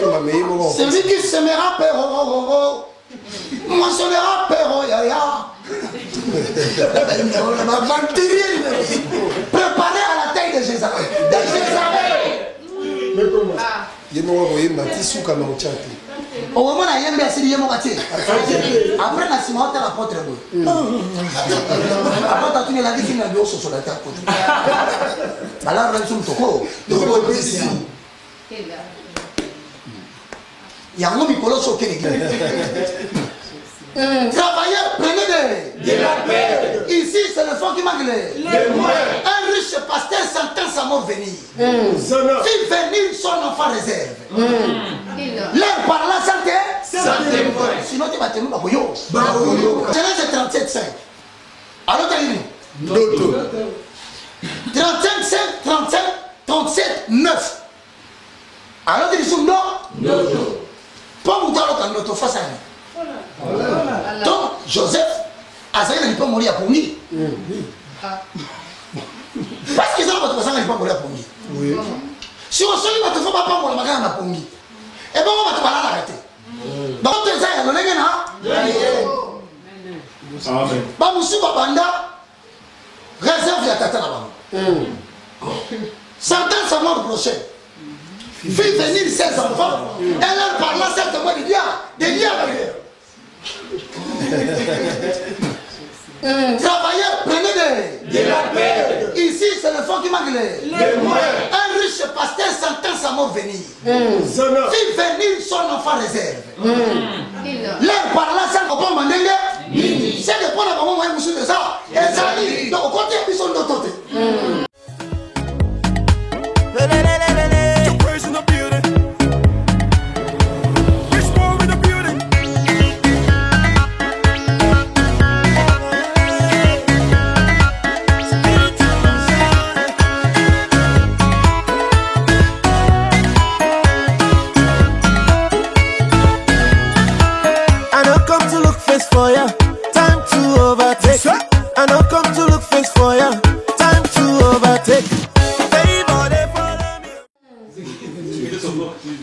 Celui qui semera Péro, moissonnera Péro Yaya. Préparé à la taille de Jézabel. Mais comment? Au moment où il y a un merci, il y a un moitié. Après, la ciment, tu as l'apôtre. Après, tu as la vie qui n'a pas sur la terre. Alors, tu il y a un homme qui colosse au Québec. Travailleurs, prenez de la paix. Ici, c'est le fond qui manque les moyens. Un riche pasteur s'entend sa mort venir. S'il venir, son enfant réserve. L'air par la santé. Sinon, tu vas te mettre à Boyo. Genèse 37,5. Alors, tu as dit 35,5, 35, 37, 9. Alors, tu dis sur non. Pas vous dans notre face à lui. Donc, Joseph, Azaïl n'a pas mourir à Pongi. Parce qu'ils ont votre personne n'a pas mourir à Pongi. Si on se dit que tu ne faut pas mourir à Pongi, et bien on va te parler d'arrêter. Donc, tu es là, il y a le bah, monsieur Babanda, réserve la tata là-bas. 100 ans, ça mort prochain. Fait venir ses enfants, et leur parlant certainement des liens avec eux. Travailleurs, prenez de la paix. Ici, c'est le fond qui manque les moyens. Un riche pasteur s'entend sa mort venir. S'il venir, son enfant réserve. Leur parlant, ça ne va pas demander. C'est le point de moment où il de ça. Et ça dit, donc, au côté, ils sont de l'autre côté.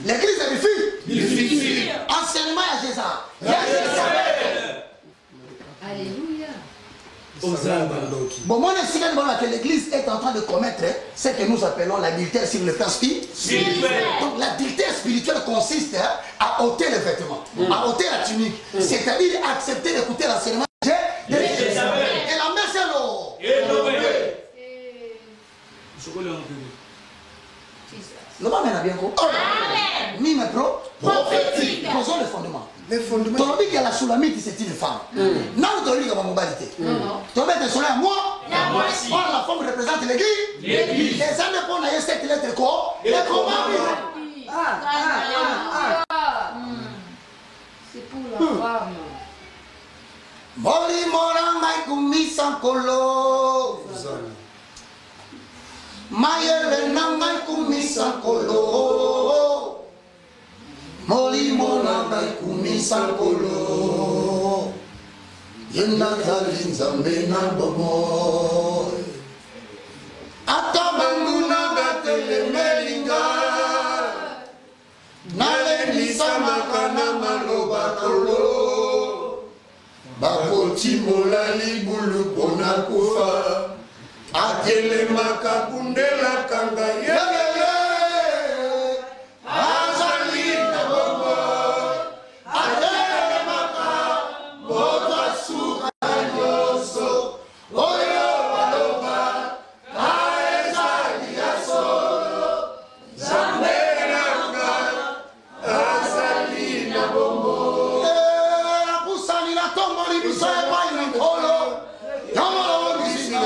L'église est une fille. Enseignement à Jésus. Alléluia. Bon, moi, je sais que l'église est en train de commettre ce que nous appelons l'adultère sur le plan spirituel. Donc, l'adultère spirituel consiste à ôter les vêtements, à ôter la tunique, c'est-à-dire accepter d'écouter l'enseignement de Jésus. Et la messe est l'eau. Le bas mène bien quoi? Amen. Ni mes pro. Prophétique. Posons le fondement. Les fondements. Tu as dit que la Soulamite c'est une femme. Non, tu as dit que ma mobilité. Tu as dit que à moi. La femme représente l'église. Et ça dépend de cette lettre quoi? Et comment? C'est pour la femme. Moli morangai kumisan kolo. Mayele nangai kumisan kolo. Moli morangai kumisan kolo. Yenda zalinza mena bomo. Atabanguna betele melinga. Nale nisama kana maloba kolo. Bakoti molali bulu pona kufa. Akele makabundela kanga yelele. Azali na bobo. Akele makaboga suka yoso. Oyo waloba. Aezali yaso. Zamberanga. Azali na bobo. Apusani na tombo ni bisoe pa inankolo. Yamalo bisina.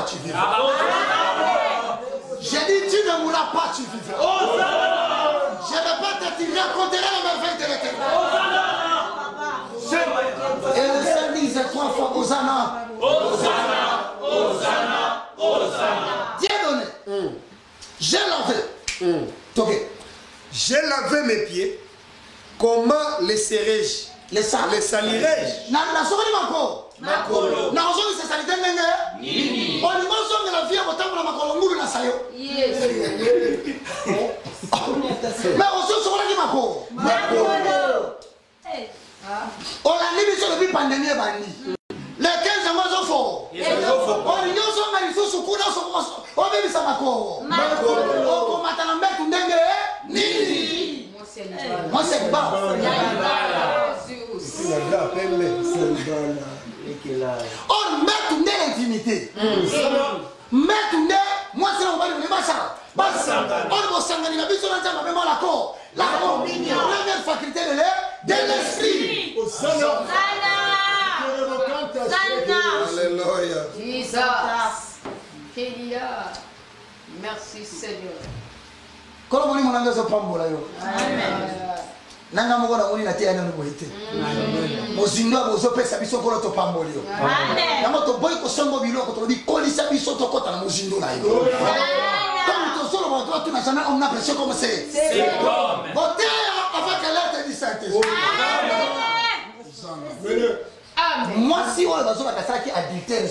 tu vivras. J'ai dit, tu ne mourras pas, tu vivras. Je ne vais pas te tirer, raconter la merveille de l'éternel. Et le Seigneur disait 3 fois, Hosanna. Hosanna, Hosanna, Hosanna. Dieu donné. J'ai lavé. J'ai lavé mes pieds. Comment les serrai-je? Les salirai-je? Na sokoli makolo. Makolo. Na ozongi se salite ndenge? Nini. On dit bonsoir de la vie à votre la makolo ngulu na sayo. Yes. Mais ozongi sokola ki makolo. Makolo. On l'a mis sur le but pandémie bandi. Les 15 mois sont forts. On dit non seulement il faut soukouna on veut ça makolo. Makolo. On matana mbetu ndenge? Nini. Moi c'est bas. On met tout l'intimité. Met tout moi c'est là on va le basa. On va s'engager la vie sur la table même l'accord. La première faculté de l'esprit. Alléluia. Jesus. Merci Seigneur. Comment on a besoin de prendre là yo? Amen. Nanga moko na moni na tia na boite. Mozindo bozo pesa biso ko to pambolio. Amen. Namo to boy ko songo biloko to bi kolisa biso to kota na mozindo na yo. Comme to solo ba to na jamais on a prêché comme c'est. C'est comme. Votez avec l'être du Saint-Esprit. Amen. Moi si on va sur la casa qui adultère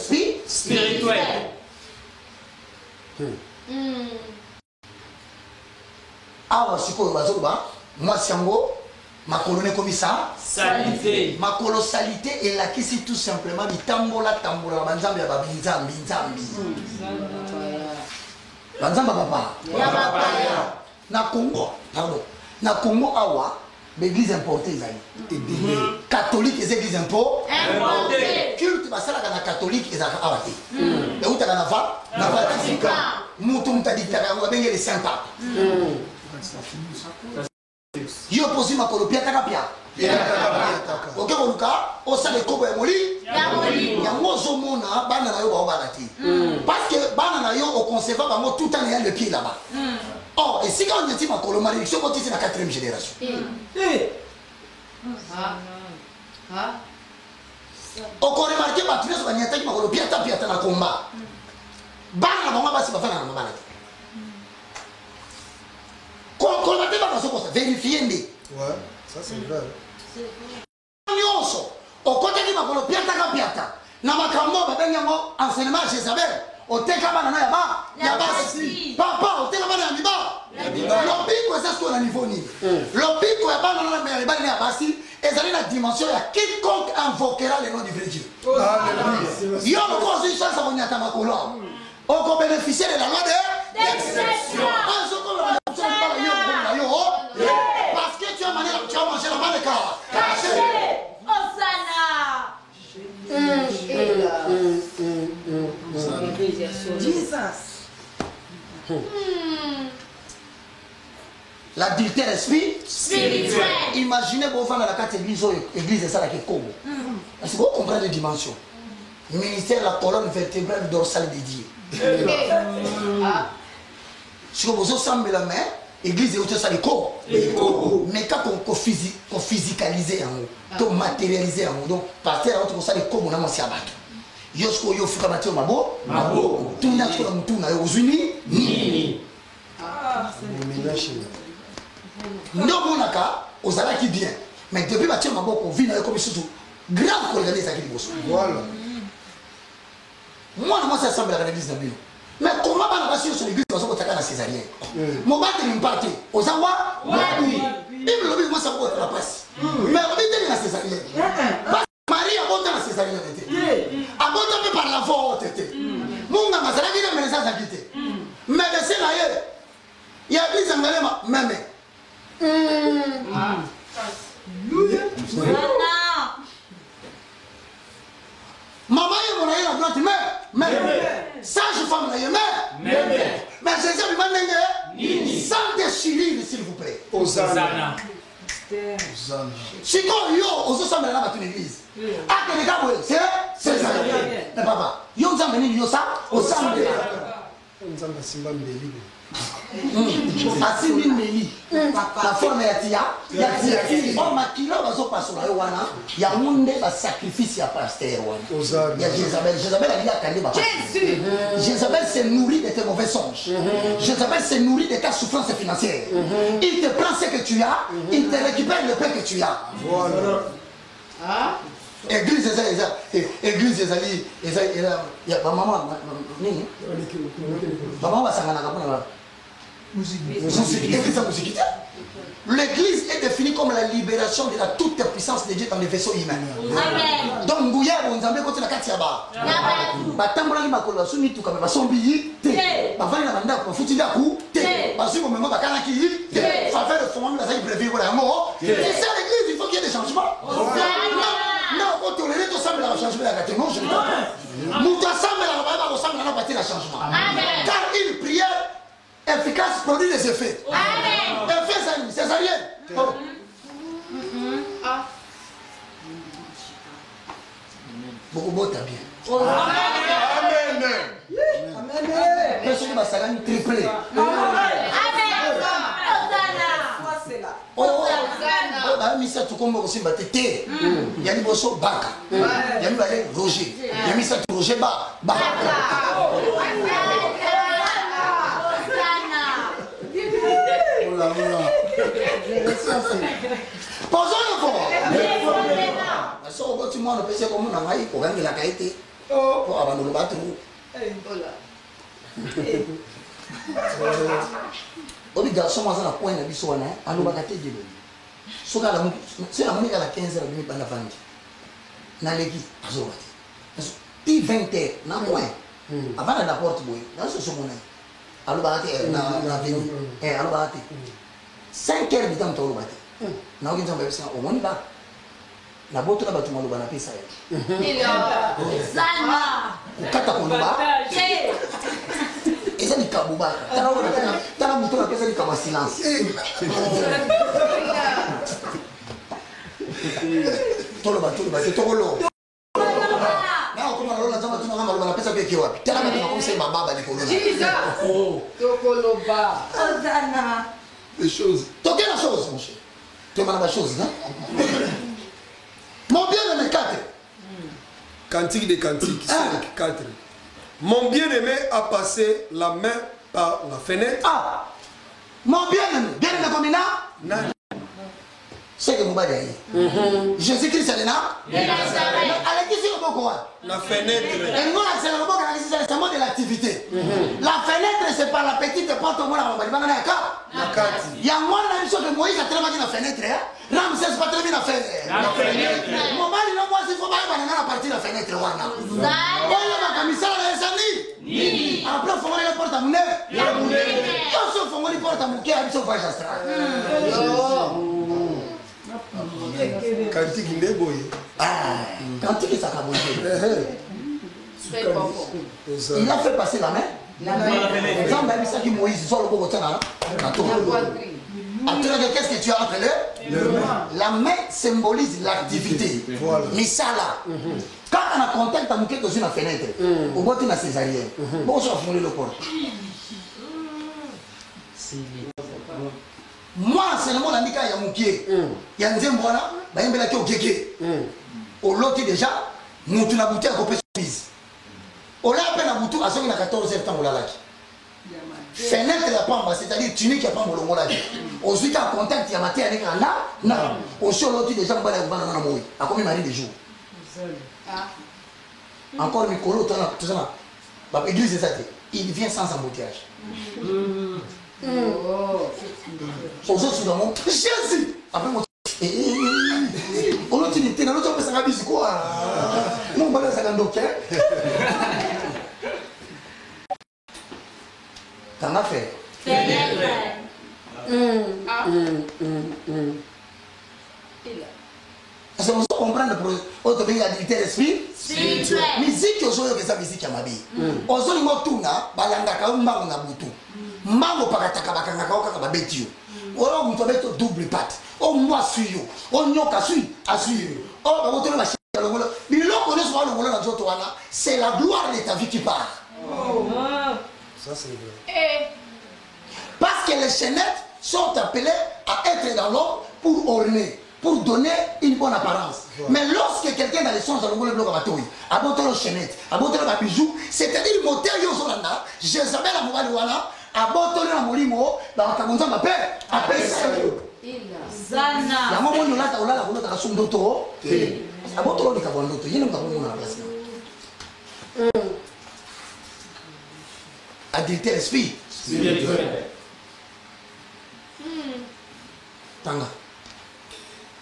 spirituel. Awa siko bazo ba moi siango makolo comme ça salité makolo salité et là qui c'est tout simplement bitambola tambola banzambe ya babinzambi banzamba papa ya papa na Congo pardon na Congo awa l'église importée ezali catholique et église importée culte basala kana catholique ezaka awa te et utaka na Vatican mutu mutadikaka ngo bengele les saint pape yo posi makolo pia taka pia oke koluka osala ekobo ya moli yango ozomona bana na yo baobala te parce que bana na yo oconserva bango tout temps ya le pied là-bas. Or esika onyeti makolo malédiction kotisi na 4e génération okoremarke bato nyonso baniataki makolo piata na komba bana na bango basi bafana na mabala te quand vérifier ouais, ça c'est vrai. Nyonso, au côté qui m'a colo piata. Na makambo babenyango enseignement chez Isabelle. O teka bana na ya basi. Papa, o teka bana ya miba. Lobiko ça sur le niveau ni. Lobiko ya bana na ya basi, ezali na dimension ya quiconque invoquera le nom du vrai Dieu. Alléluia. Yo ko si ça va nyata makolo. On peut bénéficier de la loi d'exception. Parce que tu as mangé la main de corps. Caché. Hosanna. Jesus. L'adultère spirituel. Imaginez vos femmes dans la carte église et ça là qui est comme. Parce que vous comprenez les dimensions. Ministère de la colonne vertébrale dorsale de Dieu. Si vous avez la main, l'église est autour de ça, mais quand on physicalise, on matérialise, donc partir à l'autre, on a comme on a commencé à battre. Yosko yo fuka matio mabo, tout n'a pas de tout n'a aux unis, ni. Non, mon aka, aux ala qui bien, mais depuis matio mabo, on vit dans comme surtout grave qu'on organise avec les bosses. Voilà. Moi, ça semble à l'église de Bill. Mais comment on va sur l'église de la césarienne? Mon bateau est parti. Aux Awa? Oui. Il me l'a dit, moi, ça va être la presse. Mais on dit la césarienne. Marie a monté la césarienne. A monté par la voix. Mon gars, ça a dit le message à quitter. Mais c'est là, il y a des engagements, même. Maman est mon aïe la droite, mais sage femme la mais Jésus lui m'a sans déchirer, s'il vous plaît. Hosanna. Si quand yo, on se semble là dans une église. Ah, que les gars, c'est ça. Mais papa, Yo nzambe nini yo ça osambela. Nzambe simba mbeli. Asimbi mbeli. La forme ya tia. Oh makilo bazo pasula yo wana. Ya munde ba sacrifice ya pasteur wana. Ya Jézabel. Jézabel a dit à Kandé ba. Jésus. Jézabel s'est nourri de tes mauvais songes. Jézabel s'est nourri de ta souffrance financière. Il te prend ce que tu as, il te récupère le peu que tu as. Voilà. Église église il y a maman nini maman va s'en aller musique. L'église est définie comme la libération de la toute puissance de Dieu dans les vaisseaux humains. Donc Ngouya on zambe côté la katiaba batambola ni makolo basuni tuka ba sombi te bavani na banda ko futi da ku te basu ko memba bakana ki te ça fait le fondement de la prévu pour la mort. C'est ça l'église, il faut qu'il y ait des changements. Non, on tolère tout ça mais la changement la gâté non je ne pas. Mouta ça mais la ba ko ça mais la partie la changement. Car une prière efficace produit des effets. Amen. Effet c'est ça rien. Beaucoup beau t'as bien. Amen. Amen. Personne va s'arranger triplé. Amen. Oh, misa tukombo kosimba tete. Yani boso baka. Yani bale Roger. Yani misa Roger ba. Posons le fort. So ko ti mwana pese ko muna ngai ko gangi la kaite. Oh, abantu lo batru. Obi garçon moi na point na biso wana, alo bakate dilo. Soka la c'est la monika la 15 heures bimi bana vandi. Na leki azobati. Ti 20h na point. Avant la porte boy, na so mona. Alo bakate na veni. Alo bakate. 5 heures de temps to bakate. Na okinza mbebisa o moni ba. Na boto na batu maluba na pesa ya. Sana. Ukata kuluba. Eza ni kabuba. Tana mutu na pesa ni kama silence. Tolo ba tolo. Na okoma lola zama tuna kama maluba na pesa peke wapi. Tana mtu na komse baba ni kolona. Tokoloba. Sana. Les choses. Toquez la chose mon cher. Tu m'as la chose, non? Mon bien-aimé 4. Cantique des cantiques, 4. Mon bien-aimé a passé la main par la fenêtre. Ah, mon bien-aimé comme il c'est que vous m'avez dit. Jésus-Christ est là. Allez, qui c'est le bon La fenêtre. Et nous, c'est le bon c'est le mot de l'activité. La fenêtre, c'est par la petite porte au monde. Il y a moins de chose que Moïse a travaillé dans la fenêtre. Ramsès pas très bien la fenêtre. La fenêtre. Mon mari, moi, il faut pas aller dans la partie de la fenêtre. Après, il faut aller la porte à Mouné. Il faut aller la porte à Mouké. Il faut aller la porte Cantique ndeboye. Cantique ça il a fait passer la main. Exemple, même ça qui Moïse sort le beau là. Qu'est-ce que tu as appelé? La main symbolise l'activité. Mais ça là, quand on a contact à Mouké dans une fenêtre, au bout de la césarienne, bon, je vais fouler le corps. Moi, c'est le monde indiqué à Mouké. Il y a un deuxième voilà, il y a un bel kéké. Au loti déjà, nous tu n'as bouté à couper son fils. Au là, à peine à boutou, à ce qu'il y a 14 septembre, là. Fenêtre la pamba, c'est-à-dire tunique qui a pas mon là. Ensuite, en contact, il y a matière avec un là, non. Au sur loti déjà, on va aller voir dans la mouille. À combien il m'a dit des jours? Encore Mikolo, tout ça. L'église, c'est ça. Il vient sans embouteillage. Aux autres, dans mon Jésus. Après, mon on a dit, on a fait ça, quoi. Mon balai, ça gagne donc. T'en as fait. Parce qu'on comprend le pays d'habilité l'esprit. Musique, aux autres, que ça musique à ma vie. Aux autres, moi, tout, balanga, kaumba, on a boutou. Mango pakataka bakanga kaka babetio. Ora mtu abeto double patte. O moi suis yo. O nyoka suis, assuire. O ba botolo ba shika longola. Biloko ne so c'est la gloire de ta vie qui part. Ça, c'est vrai. Parce que les chaînettes sont appelées à être dans l'homme pour orner, pour donner une bonne apparence. Mais lorsque quelqu'un dans les sens de le bloc à Batoui, à Botolo chaînette, à Botolo bijou, c'est-à-dire le moteur Yozolanda, Jézabel à Moualouana, à Botolo à Molimo, dans la Kabonza m'appelle, appelle ça. Zana. La maman nous l'a dit, on a la bonne à son d'auto. À Botolo de Kabondoto, il n'y a pas de place. Adultère esprit. Tanga.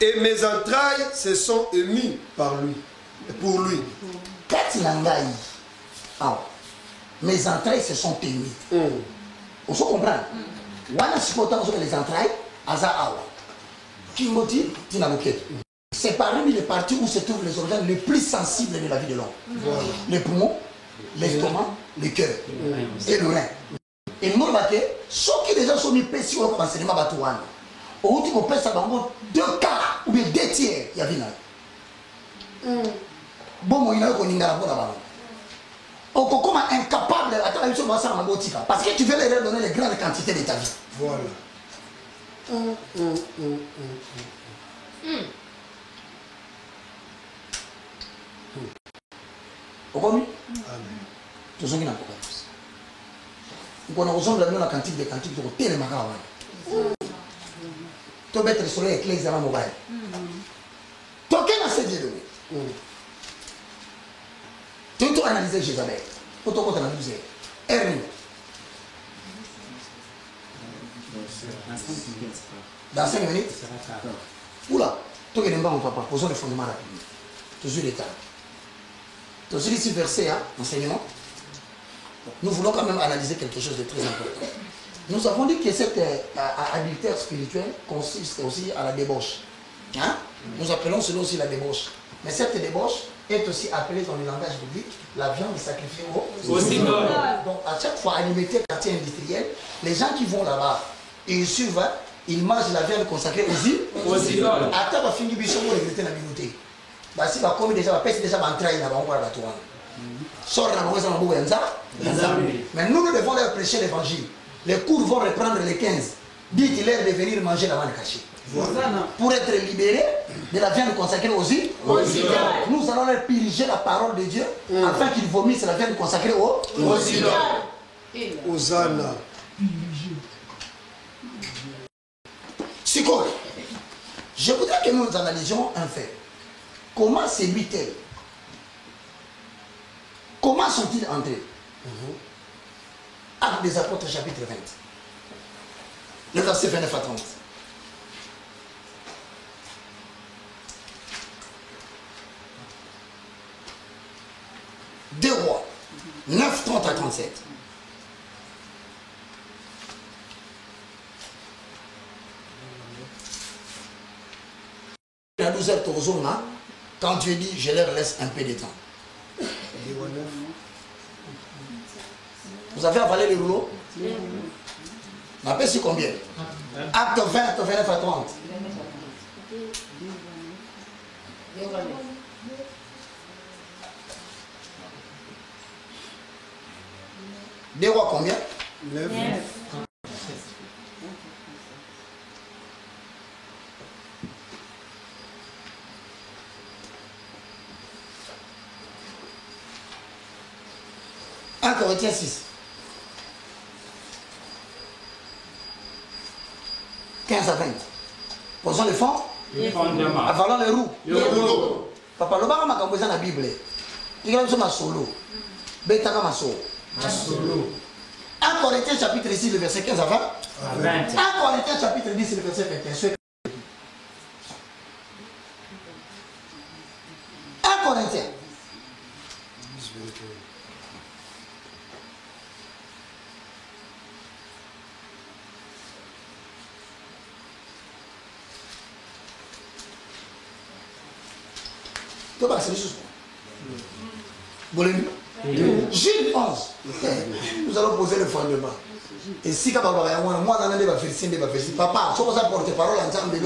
Et mes entrailles se sont émues par lui, pour lui. Mes entrailles se sont émues. On se comprend. Les entrailles, c'est parmi les parties où se trouvent les organes les plus sensibles de la vie de l'homme. Les poumons, l'estomac, le cœur et le rein. Et nous, ceux qui déjà sont mis pessis au enseignement batouane, au bout de ça, deux quarts ou bien deux tiers, il y a vina. Bon, il y a un peu de on comme incapable parce que tu veux leur donner les grandes quantités de ta vie. Voilà. Vous comprenez? Tout ce qui n'a pas de plus. Nous avons la quantité de quantités pour tellement tu peux être sur les clés de la mobile. Tu as assez de données. Tu dois analyser Jézabel. Tu dois analyser. Ernie. Dans 5 minutes. Oula. Tu n'es pas mon papa. Posons le fondement rapidement. Toujours l'état. Tu as ici verset, enseignement. Nous voulons quand même analyser quelque chose de très important. Nous avons dit que cet adultère spirituel consiste aussi à la débauche. Hein? Nous appelons cela aussi la débauche. Mais cette débauche est aussi appelée dans le langage biblique la viande sacrifiée aux idoles. Donc à chaque fois, alimenter le quartier industriel, les gens qui vont là-bas, ils suivent, ils mangent la viande consacrée aux idoles. À table, fini bichon, on regretter la minute. Si va comme déjà, va déjà entraîner là-bas, on va la toile. Sort la mauvaise en boue, mais nous devons leur prêcher l'évangile. Les cours vont reprendre les 15. Dites-leur de venir manger la viande cachée. Voilà. Pour être libérés de la viande consacrée aux idoles. Nous allons leur purger la parole de Dieu afin qu'ils vomissent la viande consacrée aux idoles. Hosanna. Siko, je voudrais que nous analysions un fait. Comment séduit-elle? Comment sont-ils entrés? Actes des Apôtres, chapitre 20. Le verset 29 à 30. Deux rois, 9, 30 à 37. À 12h, quand Dieu dit, je leur laisse un peu de temps. Vous avez avalé les rouleaux? On appelle sur combien? Acte 20, 29 à 30. Des rois combien? 9. Corinthiens 6. 15 à 20. Posons les fonds. Avalons les roues. Papa, le bar m'a composé la Bible. Il y a un solo. Betaka ma solo. 1 Corinthiens chapitre 6, le verset 15 à 20. 1 Corinthiens chapitre 10, le verset 21. 1 Corinthiens. Jules 11. Nous allons poser le fondement. Et si moi, papa, je porte parole ensemble,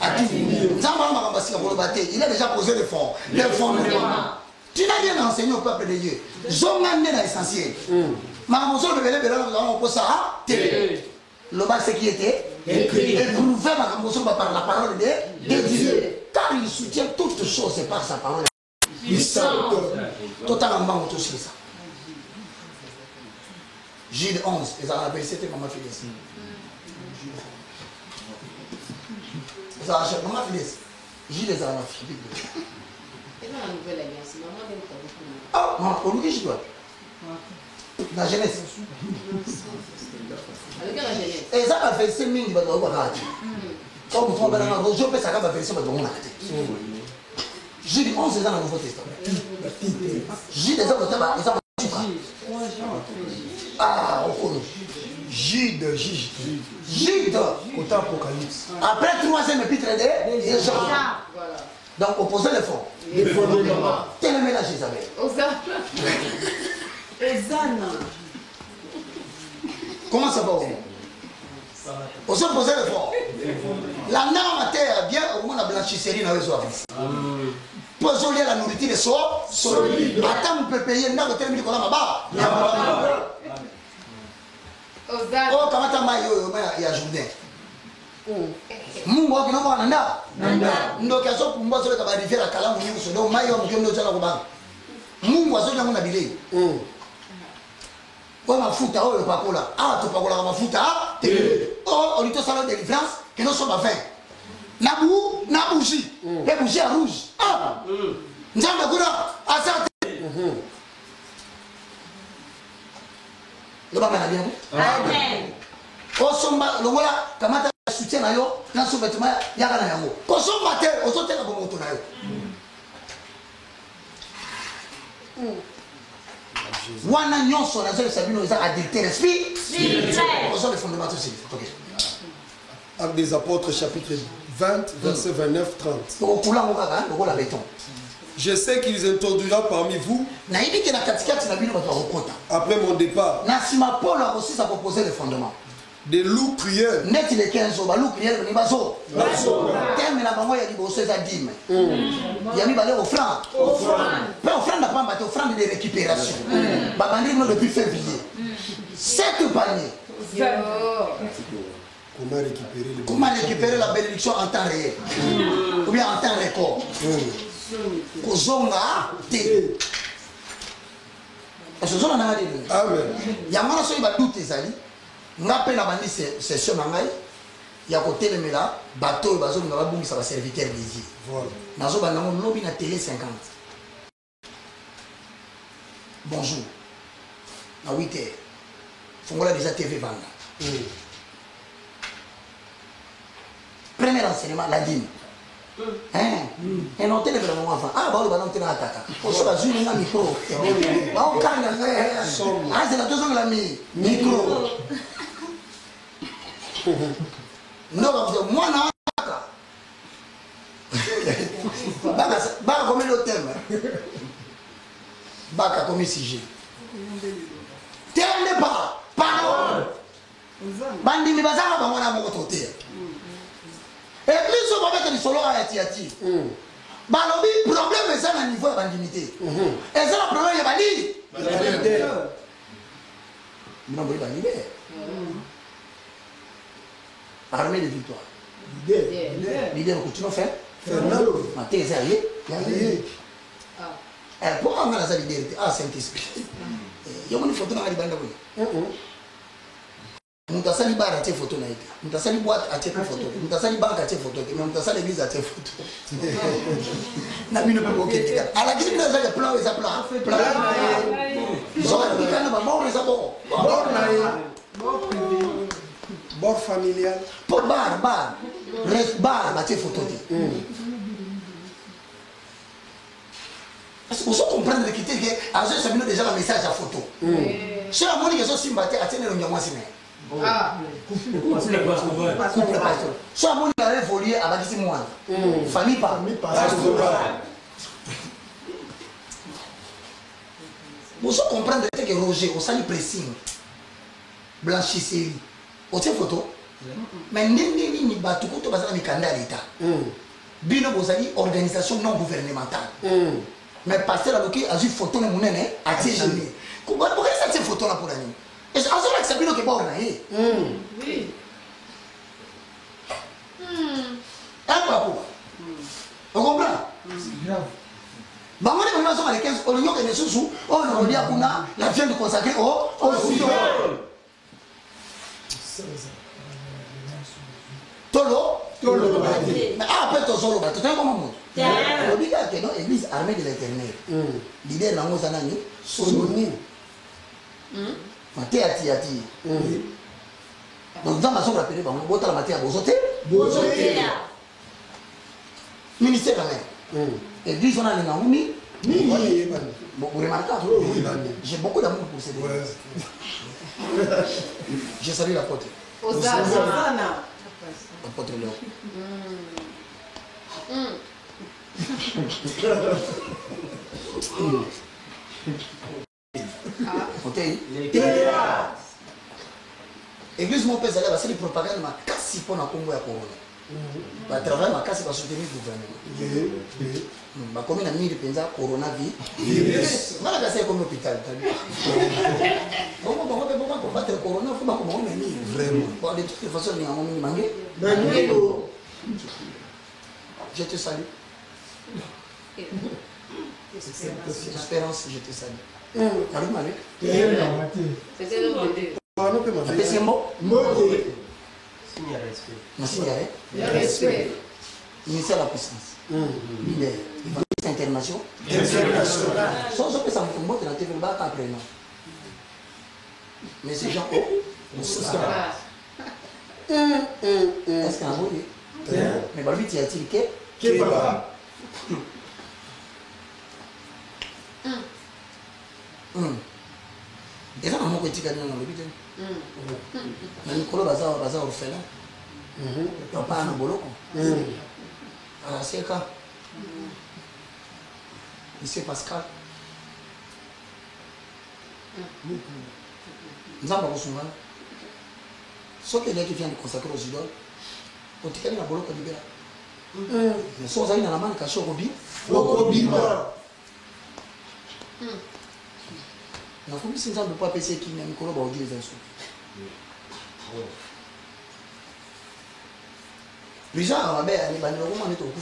Il a déjà posé le fond. Le fondement. Tu n'as rien enseigné au peuple de Dieu. Zongan est l'essentiel. Le bas, c'est qui était éprouvé par la parole de Dieu. Car il soutient toutes choses par sa parole. Totalement aussi ça. Jude 11, ils ont appelé, c'était Maman Félix. Ils ont acheté Maman Félix. Jude les a appelés. Et dans la nouvelle alliance, maman vient de beaucoup. Ah, non, au lieu de je dois. La jeunesse. Avec la jeunesse. Et ça va faire 5 000 de bagages. Comme vous trouvez dans le jeu, ça va faire 5 000 de bagages. Jude 11, c'est dans le Nouveau Testament. Jude les a appelés. Ah, on connaît. Jude. Côté Apocalypse. Après 3e épître de Jean. Donc, opposer les fonds. Quel est le mélange, Isabelle? Comment ça va au monde? On se posait le fond. La norme à terre, bien au moins la blanchisserie dans les offices. Posons la nourriture de soi solide. Attends, on peut payer une heure de terminer comme là-bas. Oh, comment t'as maillot, il y a Jourdain. Mungu wako namba nanda ndo kaso kumba sole ka rivière kala mungu so do mayo mungu ndo tsala kubanga Mungu azoja ngona bilei kwa mafuta oyo pakola to pakola ka mafuta oh on to sala délivrance que non sommes fin na bougie et bougie rouge nzamba kuna asante le baba na bien amen osomba longola kamata soutien na yo na so vêtement yaka na yango kosomba te ozoteka bomoto na yo wana nyonso na zelo sabino eza adultère spirituel ozo le fondement aussi. OK. Actes des apôtres chapitre 20 verset 29 30. Okula ngaka lokola béton. Je sais qu'il introduira parmi vous après mon départ des loups crieurs. Comment récupérer la bénédiction en temps réel ou bien en temps record? Kozonga te. Kozonga na ngadi. Amen. Yamana so iba doute ezali. Ngape na bandi session na ngai ya kotelemela bateau bazo nga babungisa ba serviteur des. Voilà. Nazo bana ngo lobi na télé 50. Bonjour. À 8h. Fongola déjà TV vanda. Premier enseignement la dîme. Et non, tu es vraiment enfant. Ah, bah, on est attaqué. On se base sur un micro. On calme. Ah, c'est la deuxième de la micro. Non, moi, non. Baka comme le thème. Baka comme sujet. Thème n'est pas. Parole. Bandi mi bazanga bamona moko tote. Église va mettre du solo à Yati. Balobi problème est ça à niveau de bandimité. Et ça le problème est bali. Non, il va libérer. Armée de victoire. Leader que tu nous fais. Fernando. Maté ça y est. Pourquoi on a la leader? Ah, Saint-Esprit. Il y a une photo dans la bande. Mutasali bar a photo na ite. Mutasali boîte a photo. Mutasali banque a photo. Mais mutasali église a photo. Na bino pe boke tika. Ala kisi bino za plan eza plan. Plan. Zo tika na ba mort eza bon. Bord na ye. Bord familial. Pour bar. Reste bar a photo ti. Parce que vous comprenez que quitter que à ce sabino déjà le message à photo. C'est la moni que so simbate a tenir le nyamwa sine. Ah, couple pasteur. Soit mon avait volé à Bakissi moi. Famille pas. Vous comprendre que Roger, au sali pressing, blanchisserie. Au tien photo, Mais ni batuko to bazana mikanda l'État. Bino bozali organisation non gouvernementale. Mais pasteur a bloqué a vu photo na munene a tie jamais. Pourquoi ça ces photos là pour l'année? Et ça que ça bino ke ba ornaé. Oui. On comprend? C'est grave. Bango les gens sont à les 15 on y a des sous on a dit qu'on a la viande consacrée au Sudol. Tolo mais après ton solo tu sais comment on dit que non église armée de l'Éternel l'idée là on s'en a ni soni ati donc dans ma sombre appelé bango bota la matière bozoté ministère quand même église on a les naoumi vous remarquez j'ai beaucoup d'amour pour ces deux je salue l'apôtre l'apôtre Léon ok église mon père c'est la propagande ma casse pour na Congo ya corona ba travail ma casse pour soutenir le gouvernement ba comme na mire penza coronavirus mala casse comme hôpital bon combattre corona faut pas comme on est vraiment bon de toute façon ni on ni mangé je te salue espérance je te salue allô Malik c'est le mot c'est mot le respect. Ministère de la puissance. Les internationaux. Sans que ça me montre dans la TV, après non. Mais ces gens, est-ce qu'un mot mais bah lui, tu as-t-il que et ça, maman, que tu as dit dans le but. Mais Nicolas Baza orphelin. Papa a un boloko. C'est quoi? Monsieur Pascal. Nous avons souvent. Ce qui vient de consacrer aux idoles, pour te calmer la boloko libéra. Mais si vous avez dans la main, caché au Robi, on a fait si nous ne pas passer qui n'a Nicolas Baudi les insultes. Les gens ont dit que les gens ont été au coup.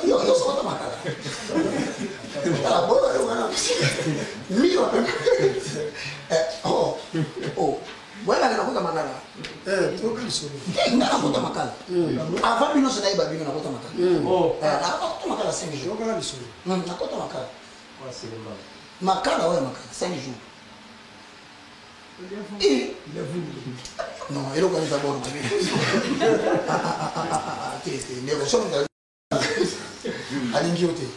Ils ont sorti ma cara. La bonne, oh, oh. Voilà, il y a un makala. Il y a un makala. Avant, il y a un makala. Oh, il y a un makala 5 jours. Il y a un makala. Makala, ouais, makala 5 jours. Et non, il y a un d'abord. Négociation à l'ingioté.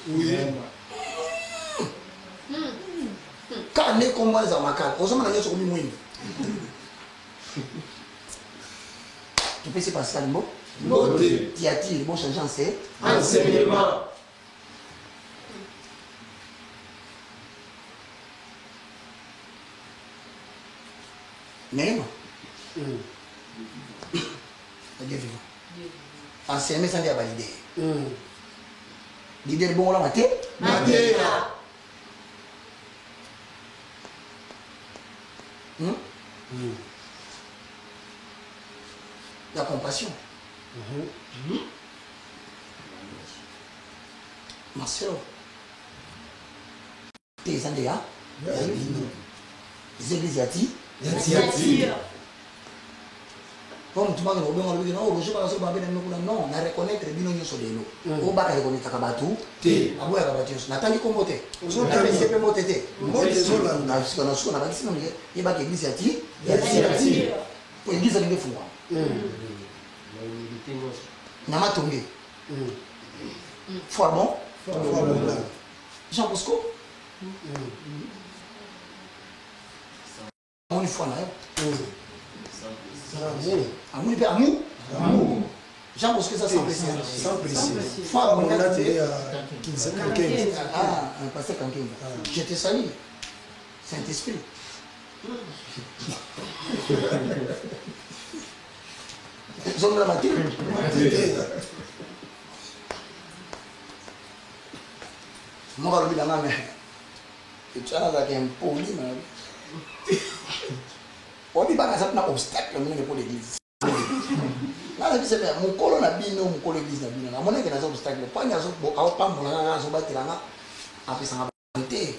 Quand on est comme moi, les amakal, on s'en a sur le mouille. Tu peux se passer à l'imbo? Qui attire, bon changeant, c'est enseignement. Mais non. Dieu vivant. Enseigner sans dire valider. L'idée est bon là, maté. La compassion. Ma soeur. Tes andéas. Les églises yati. Comme tout le monde dit, non, je ne sais pas si on non, on a reconnaître les binoms sur les lots. On va reconnaître Kabatou, T, à boire Kabatou. Nathalie Comboté, on a fait CP Motété. On a dit il va l'église yati, pour l'église à l'église fou. Nama Tongé. Forbon. Jean Bosco. On est fou là. Amour, il amour. Jean Bosco, ça sans préciser. Sans préciser. Forbon, on a dit ah, un pasteur Kankin. Je te salue. Saint-Esprit. Zone de la matière. Moi, je vais dans la main. Et tu as un poli, on dit pas que ça n'a pas obstacle pour l'église. Là, c'est mon colon a bien, mon colon l'église a bien. Mon église a un obstacle. Pas un obstacle, pas mon anga, so battre là, après ça va monter.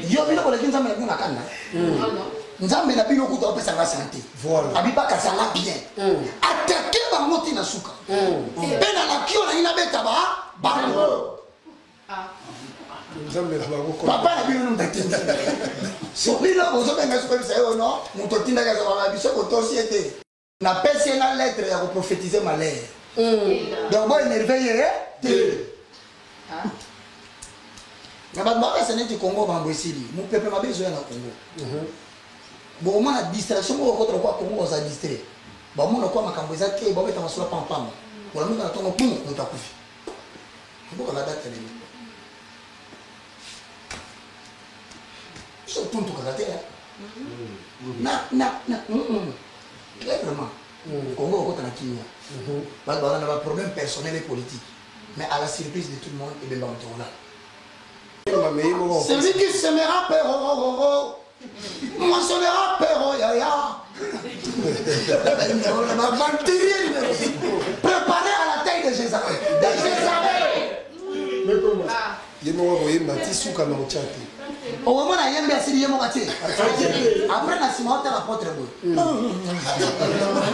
Yo, bien pour l'église, ça me l'a bien à canne. Nzambe na bino kuta opesa nga santé. Voilà. Abiba kasala bien. Attaquer ba moti na suka. Pena la kio na ina beta ba bango. Nzambe na bango. Papa na bino ndatinda. So bino bozo benga so pesa yo no, muto tinda ka so ba biso ko tosiete. Na pesi na lettre ya ko prophétiser malheur. Donc bon énervé na ba ba ça n'est Congo bango esili. Mon peuple m'a besoin na Congo. Bon, on a distraction, on a quoi Congo on s'est distrait. Bon, on a quoi ma camboisa qui est bon, mais on sur la pam. Pour la mise dans ton boum, on t'a coupé. Pourquoi la date elle est? Je tourne tout à terre. Clairement. Congo on a Kenya. On a un problème personnel et politique. Mais à la surprise de tout le monde, et bien on là. Celui qui semera peur. Moi, je ne rappelle pas, yaya. Préparé à la taille de Jézabel. Mais comment? Il y a un moyen de tissu comme un chat. Au moment où il y a un merci, il y a un après, il y a un apôtre.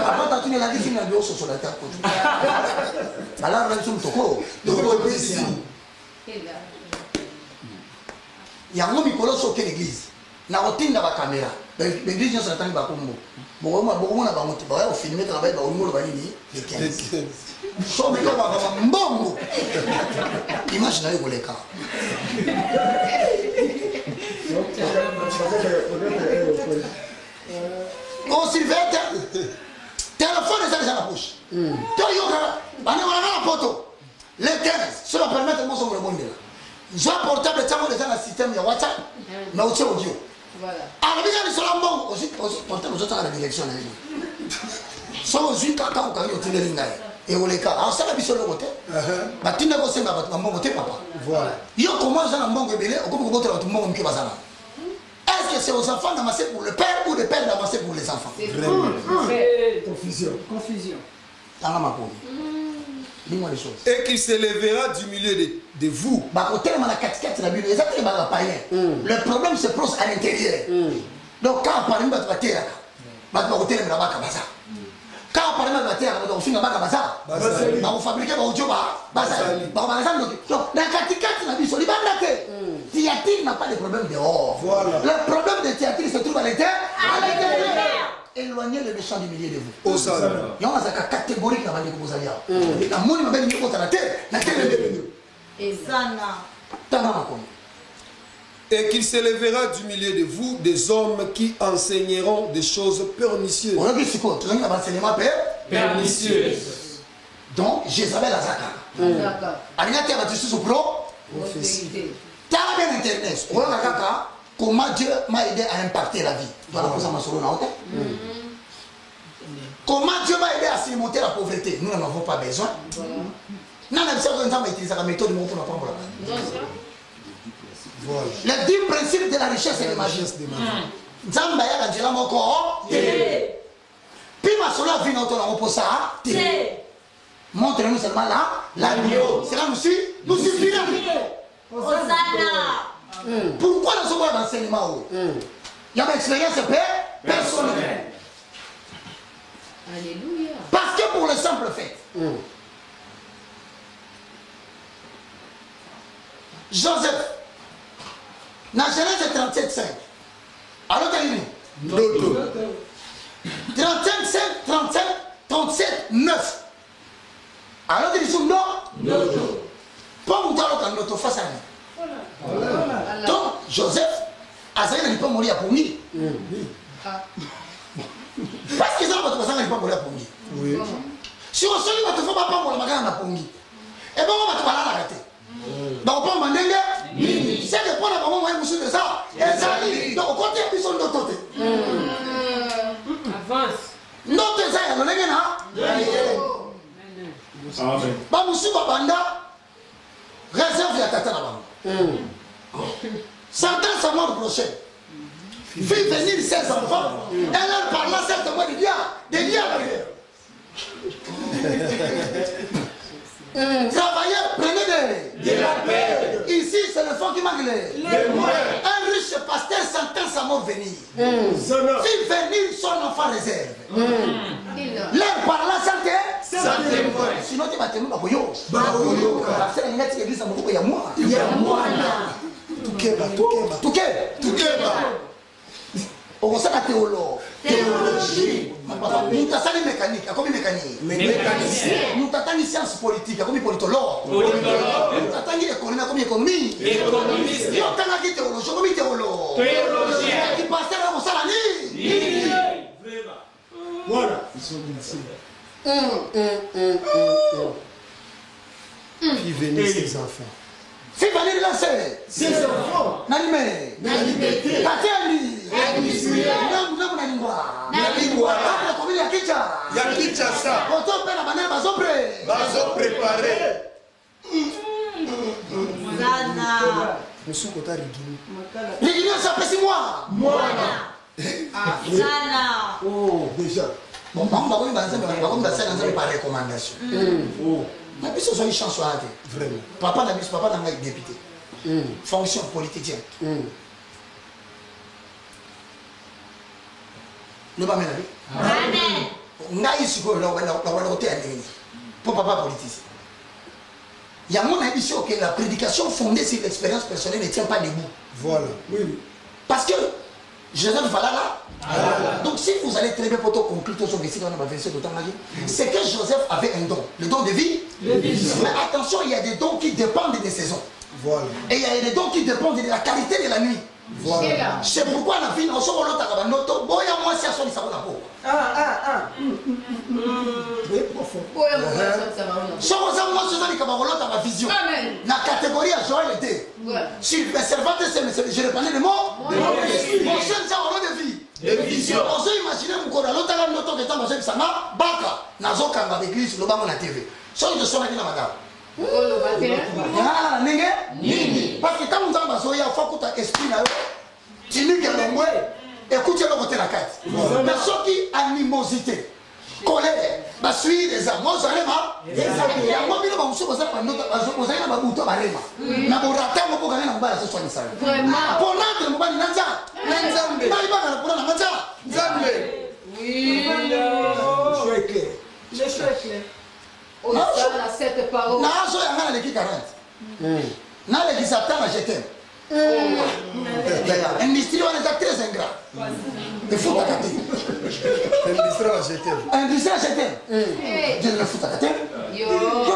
Après, tu as dit qu'il y a un bureau sur la terre. Alors, il y a un homme qui est l'église. Na rotinda ba caméra l'église nous s'attend ba kombo bon na ba moto ba au filmer travail ba olimo ba nini les 15 so me ko ba mbongo image na yoleka on Sylvette téléphone est dans la poche to yoka ba na la photo les 15 cela permet moi son le bon là j'ai portable tamo déjà dans le système ya WhatsApp na audio voilà. Alors, bien, ils sont là, bon, aussi, portable, vous êtes à la direction. Soit aussi, quand on a eu le lingay, et on les cas. Alors, ça, la mission de côté. Bah, tu n'as pas fait ma bon côté, papa. Voilà. Il y a comment ça, un bon bébé, ou comme votre tout le monde qui va ça. Est-ce que c'est aux enfants d'amassé pour le père ou le père d'amassé pour les enfants? Confusion. Dans la mapo. Dis-moi les choses. Et qu'il s'élèvera du milieu de vous. Le problème se pose à l'intérieur. Donc quand on parle de la terre, quand on parle de la terre, on fabrique des audio. Donc la Théatine n'a pas de problème dehors. Le problème de Théatine se trouve à l'intérieur. Éloignez le méchant du milieu de vous. Il y a une catégorie qui va vous aller. La monnaie m'a dit que la terre, la terre est et et qu'il s'élèvera du milieu de vous des hommes qui enseigneront des choses pernicieuses. On a dit quoi? Tu as dit l'enseignement pernicieux. Donc, Jézabel a Zaka. D'accord. Alignateur a dit ce pro. Tu as bien Internet. On a Zaka. Comment Dieu m'a aidé à impacter la vie. Comment Dieu m'a aidé à surmonter la pauvreté. Nous n'en avons pas besoin. Nous n'avons pas besoin d'utiliser la méthode de mon pour voilà. Les 10 principes de la richesse et de la magie. Zamba ya la jela moko. Puis ma sola vient autour de la ça. Montre-nous seulement là. La bio. C'est là nous suffit. Pourquoi nous sommes dans l'enseignement? Il y a une expérience personnelle. Alléluia. Parce que pour le simple fait, Joseph, dans Genèse 37,5, alors t'as dit 37, 9. Alors tu dis non. Pas mon talent quand notre face à nous. Donc Joseph, Azaï n'a pas mourir pour lui. Parce que ça va pas mourir pour lui. Si on se dit que tu ne faut pas mourir pour lui, et bien on va te parler à l'arrêter. Donc on va demander, c'est que pour la maman, on va de ça. Et ça, Donc, au côté, ils sont d'autres côtés. Avance. Notre Zaya, le Negena. Amen. Bamusuba Banda. Réserve la tata là-bas. Sentence à mort prochaine. Fit venir ses enfants. Elle leur parla certainement des liens Travailleurs, prenez de la paix. Ici, c'est le fond qui manque les moyens. Un riche pasteur sentence à mort venir. Fit venir son enfant réserve. Leur parla santé. Sinon, tu vas te mettre à Boyo. C'est une église à Moko, il y a moi. Il y a moi. Tout on sait la théologie. Nous avons mécanique, comme mécanique. Nous avons science politique, comme politologue. Nous avons économie, comme économie. Nous avons théologie, comme théologue. Qui passe là, on sait la nuit. Voilà. Puis venir ses enfants. Si venir lancer ses enfants, n'animez, Kateli, Nalingwa, comme Yakicha, Koto Pena Banel Bazo préparé. Zana. Monsieur Kota Rigini. Rigini, ça fait 6 mois. Zana. Oh, déjà. Bon, on va faire par recommandation. Mais puis ce soit une chance à vraiment. Papa n'a pas député. Fonction politique. Ne pas m'énerver. Amen. On a ici pour papa politicien. Il y a mon avis sûr que la prédication fondée sur l'expérience personnelle ne tient pas debout. Voilà. Oui. Parce que Joseph Valala. Donc si vous allez très bien pour conclure tout ce que c'est que Joseph avait un don, le don de vie. Mais attention, il y a des dons qui dépendent des saisons. Voilà. Et il y a des dons qui dépendent de la qualité de la nuit. Voilà. C'est pourquoi la vie, on se voit l'autre à l'autre, boya moi si à son isabo la peau. Très profond. Si on s'en moi sur l'autre à la vision. La catégorie à Joël était. Si le servante, je répandais les mots. Mon chien, ça a de vie. On s'est imaginé qu'on a l'autre à l'autre qui est en train de s'amar, baka, nazo kanga d'église, le bas mon TV. Si on se souvient de la madame. Parce que quand on a besoin, il faut que tu esprit là, tu dis que l'homme écoute le côté la carte. Mais ce qui animosité, colère, bah suivre les âmes, moi j'allais ma, il y a moi bien ma monsieur posé par notre, vous avez ma bouton par les mains. Na pour rater mon pour gagner na mbala ce soir ça. Vraiment. Pour l'autre mon bani nanza, nanzambe. Bali bana pour na nanza, nzambe. Oui. Je suis clair. Je suis clair. On a cette parole. Na so yanga na l'équipe 40. Na l'équipe Satan na jeté. Industrie on est très ingrat. Il faut ta cater. Industrie à jeter. Industrie à jeter. Je le fous ta cater. Yo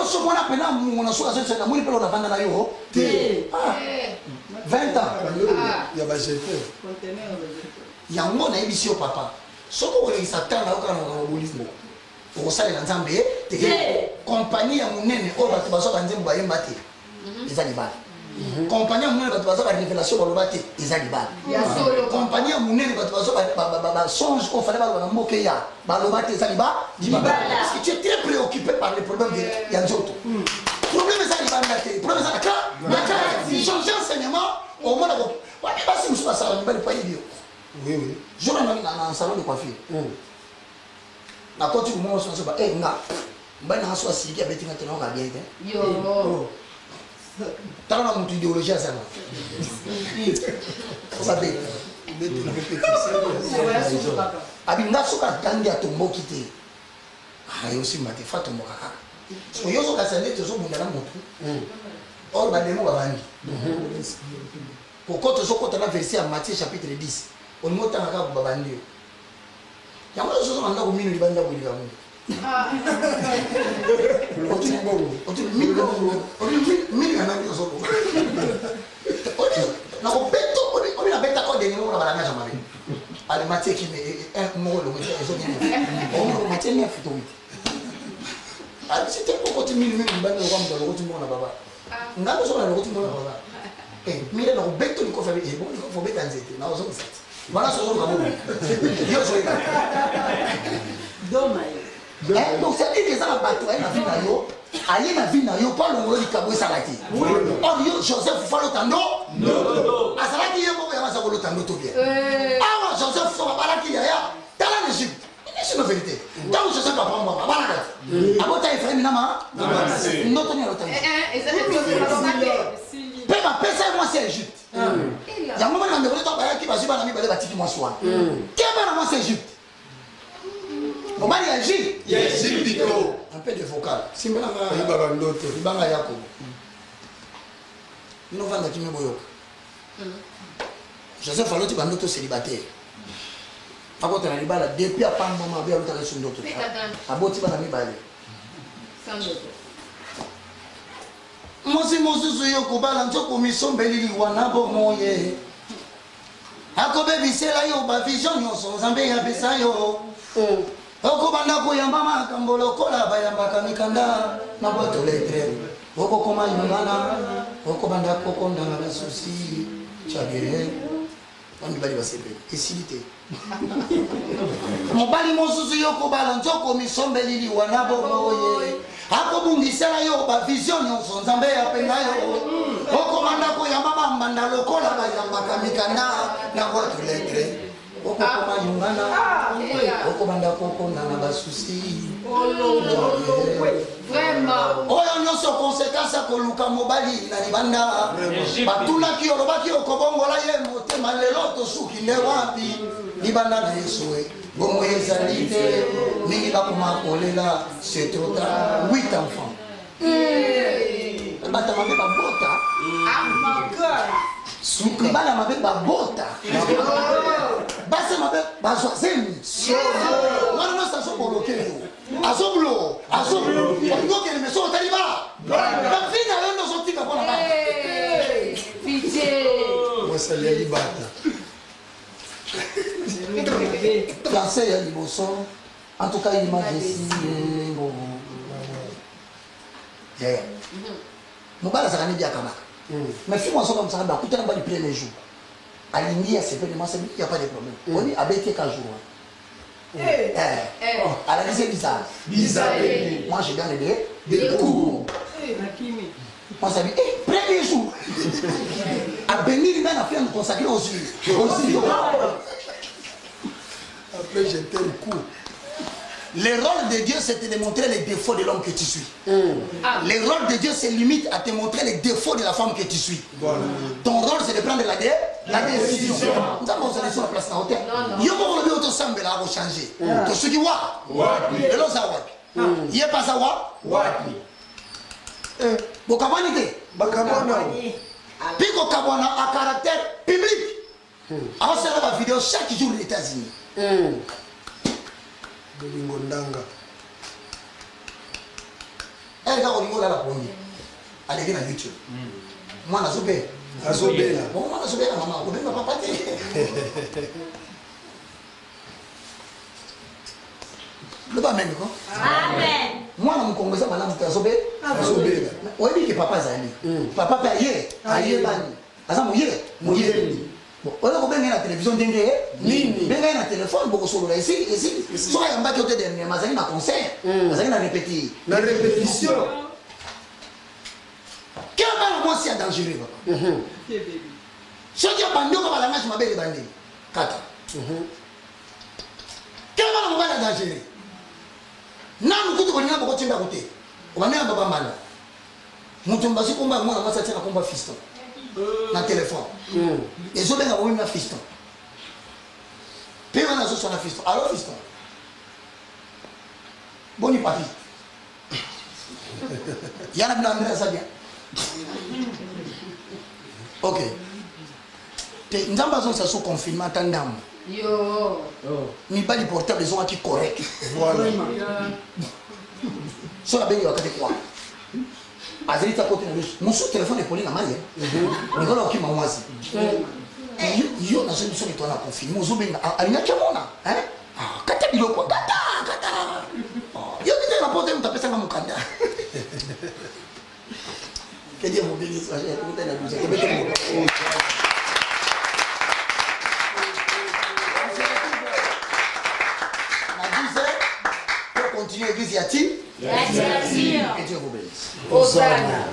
so qu'on appelle na mon so ça c'est na moi pelo na vanda na yo. 20 ans. Il y a pas jeter. Il y a un monde ici au papa. Ce qu'on est Satan là au kana na bolisme. Pour ça les nzambe te compagnie ya munene o ba baso banze mba yemba te. Ezali ba. Compagnie munene ba baso ba révélation ba lobate ezali ba. Compagnie munene ba baso ba songe qu'on fallait ba mboke ya ba lobate ezali ba. Parce que tu es très préoccupé par les problèmes de Yanzoto. Problème ezali ba ndate. Problème ezali ka. Si changer enseignement au moins d'abord. Ouais mais pas si nous sommes ça on va pas idiot. Oui oui. Je vais dans un salon de coiffure. Na koti mo so ba nga ba na so asiki abeti ngate na ka bien Yo. Tala na mutu idéologie sana. Ça be. Abi nga so ka tangi atombo kite. Yo si mate fatombo kaka. So yo so ka sende to so bunda na mutu. Or ba demo ba bandi. Pourquoi to so ko tala verset à Matthieu chapitre 10. On mota na ka ba bandi. Yango so so anda ko minu libanda ko liga mungu. Otuni bongo, otuni minu kana ni so ko. Na ko beto, on a beta ko de ni mo na balanga jama be. Ale Matthieu qui me mo lo mo so ni. On Matthieu ni futo wit. Ale c'était pour ko tuni minu libanda ko mo lo ko tuni mo na baba. Ngalo so na lo ko tuni mo na baba. mire na obeto liko fa bien bon liko fa bien nzete na ozo sati voilà ce jour comme yo so donc ça dit que ça va battre na vie na yo aye na vie na yo pas longolo likabo esalaki or yo Joseph Falo Tando asalaki ye moko ya masakolo Tando to bien awa Joseph Falo balaki ya tala l'Égypte c'est la vérité tant Joseph papa moi balaka abota Ephraim nama noto ni lota pe ma pesa moi c'est Égypte ya mama na ndeko to bayaki baziba na mi bale batiki moi soir keba na moi c'est Égypte bon bali Égypte Égypte un peu de vocal simbela nga ibaka ndoto ibanga yako ino vanda kimi boyoka Joseph aloti bandoto célibataire akota na libala depuis apamba mabe alota na sundoto aboti bana mibale sandoto mosi mosusu yo kobala nzoko misombeli wana bomoye akobebisela yo ba vision nyonso nzambe yapesa yo okobanda koyamba makambo lokola bayambaka mikanda na boto letre okokoma yungana okobanda kokondana na susi chagere bamibali basepeli esilite mobali mosusu yo kobala nzoko misombeli wana bomoye akobungisela yo ba vision nyonso nzambe yapenga yo okomanda koyamba bambanda lokola bayambaka mikanda na boto letre okokoma yungana okobanda kokondana basusi oyo nyonso konsekansi akoluka mobali na libanda batunaki olobaki okobongola ye motema lelo tosuki nde wapi libanda na yesu bongo ezali te mingi bakoma kolela c'est trop tard 8 enfants bata mabe babota suka bana mabe babota base mabe bazwazemi wana nosa azoboloke yo azoblo ngokele meso otali ba bafina yo nozotika mpona ba mosali ya libata français ya liboso en tout cas image esi mobali azalaka ne biakamaka mais fi mwaso comme ça bakutana bali premier jour alingi asepe de masebi il y a pas de problème on est abeti ka jour à la lycée bizarre moi j'ai bien aidé des coups moi ça dit premier jour à bénir même à faire nous consacrer aux yeux après j'étais le coup. Le rôle de Dieu, c'est de démontrer les défauts de l'homme que tu suis. Le rôle de Dieu, c'est limite à te montrer les défauts de la femme que tu suis. Voilà. Ton rôle, c'est de prendre la décision. Nous avons une solution à la place de l'hôtel. Il y a beaucoup de choses qui vont changer. Tu sais qui wa? Et l'autre, ça wa? Il n'y a pas ça wa? Bokabani te? Bakabani. Puis Bokabani a caractère public. Alors, c'est la vidéo chaque jour aux États-Unis. Bolingo ndanga eka bolingo la pongi aleki na YouTube mwana azobela mwana azobela mama obela papa te loba amen ko amen mwana mukongeza malamu te azobela oyebi ke papa zali papa pe aye bani asa moyele oyo kobenga na télévision ndenge nini benga na téléphone boko solola ici soka yambaki ote dernier mazali na concert mazali na répétition quel bana mwasi ya dangereux papa soki obandi oka balangage mabele bandeli kata quel bana mobali ya dangereux nanu kutu kolinga boko tienda kote obandi na babambanda moto mbasi komba mwana mwasi atia na komba fiston na téléphone et zo benga wona fiston pe wana zo sona fiston alors fiston boni papi yana bina ndra ça bien OK te ndamba zo ça so confinement tandam yo mi bali portable zo aki correct voilà so la benga wakati kwa azalita kote na biso mosu telefone ekoli na mali nikola okima mwasi yo na zoni so bitona confinement ozobenga alingaki amona kata biloko kata yo bite na pote mutapesanga mukanda kedia mobili sa ya kuta na duza kebete Pour continuer, l'église y a-t-il? Y a-t-il? Et Dieu vous bénisse. Hosanna.